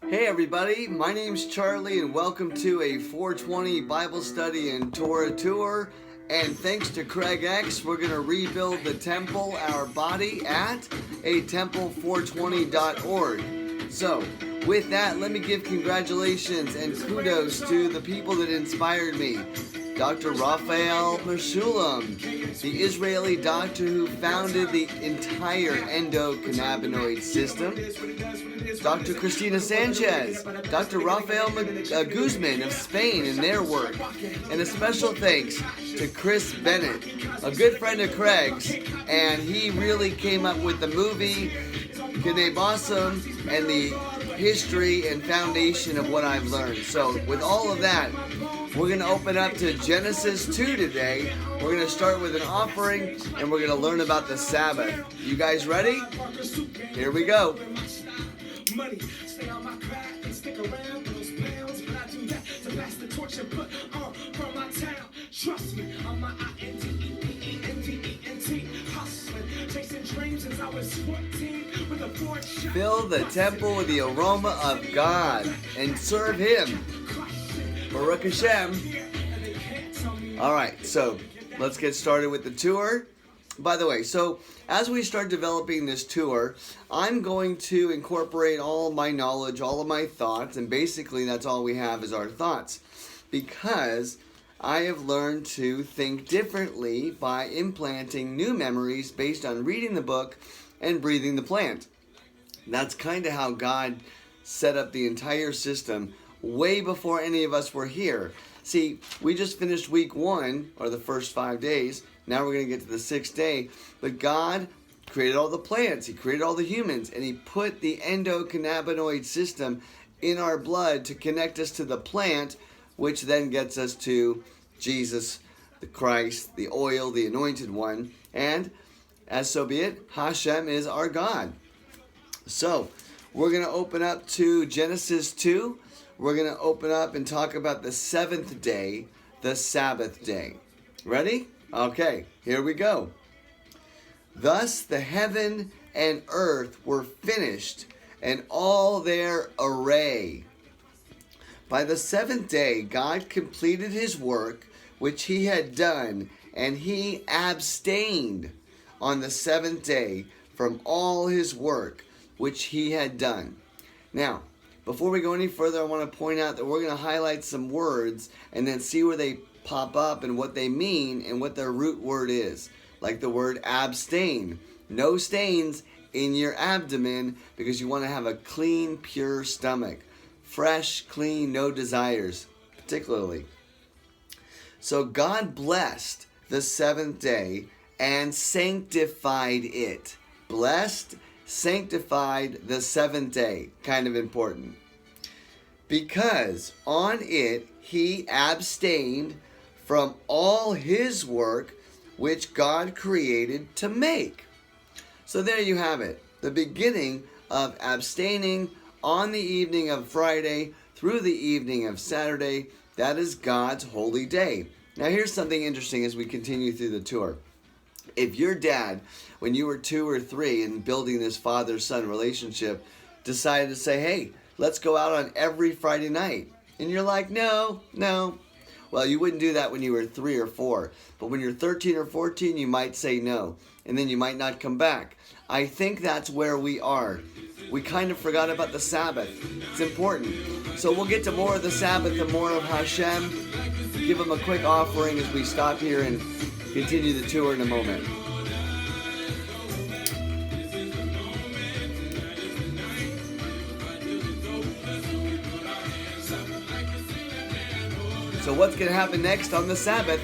Hey everybody, my name's Charlie and welcome to a 420 Bible study and Torah tour. And thanks to Craig X, we're going to rebuild the temple, our body, at a Temple420.org. So, with that, let me give congratulations and kudos to the people that inspired me. Dr. Raphael Sholom, the Israeli doctor who founded the entire endocannabinoid system. Dr. Cristina Sanchez, Dr. Rafael Guzman of Spain and their work. And a special thanks to Chris Bennett, a good friend of Craig's, and he really came up with the movie Cannabis and the history and foundation of what I've learned. So with all of that, we're going to open up to Genesis 2 today. We're going to start with an offering and we're going to learn about the Sabbath. You guys ready? Here we go. Money, stay on my craft and stick around for those pounds. But I do that to pass the torch and put on from my town. Trust me, I'm my INTEPENDENT hustling, chasing dreams since I was 14 with a Ford shot. Fill the temple with the aroma of God and serve Him. Baruch Hashem. Alright, so let's get started with the tour. By the way, so as we start developing this tour, I'm going to incorporate all my knowledge, all of my thoughts, and basically that's all we have is our thoughts. Because I have learned to think differently by implanting new memories based on reading the book and breathing the plant. That's kind of how God set up the entire system way before any of us were here. See, we just finished week 1, or the first 5 days. Now we're going to get to the 6th day. But God created all the plants. He created all the humans. And He put the endocannabinoid system in our blood to connect us to the plant, which then gets us to Jesus, the Christ, the oil, the anointed one. And as so be it, Hashem is our God. So we're going to open up to Genesis 2. We're going to open up and talk about the 7th day, the Sabbath day. Ready? Okay, here we go. Thus the heaven and earth were finished, and all their array. By the 7th day, God completed His work which He had done, and He abstained on the 7th day from all His work which He had done. Now, before we go any further, I want to point out that we're going to highlight some words and then see where they pop up and what they mean and what their root word is. Like the word abstain. No stains in your abdomen because you want to have a clean, pure stomach. Fresh, clean, no desires, particularly. So God blessed the 7th day and sanctified it. Blessed, sanctified the 7th day. Kind of important. Because on it He abstained from all His work which God created to make. So there you have it. The beginning of abstaining on the evening of Friday through the evening of Saturday. That is God's holy day. Now here's something interesting as we continue through the tour. If your dad, when you were 2 or 3 and building this father-son relationship, decided to say, hey, let's go out on every Friday night. And you're like, no. Well, you wouldn't do that when you were 3 or 4. But when you're 13 or 14, you might say no. And then you might not come back. I think that's where we are. We kind of forgot about the Sabbath. It's important. So we'll get to more of the Sabbath and more of Hashem. Give Him a quick offering as we stop here and continue the tour in a moment. So what's going to happen next on the Sabbath?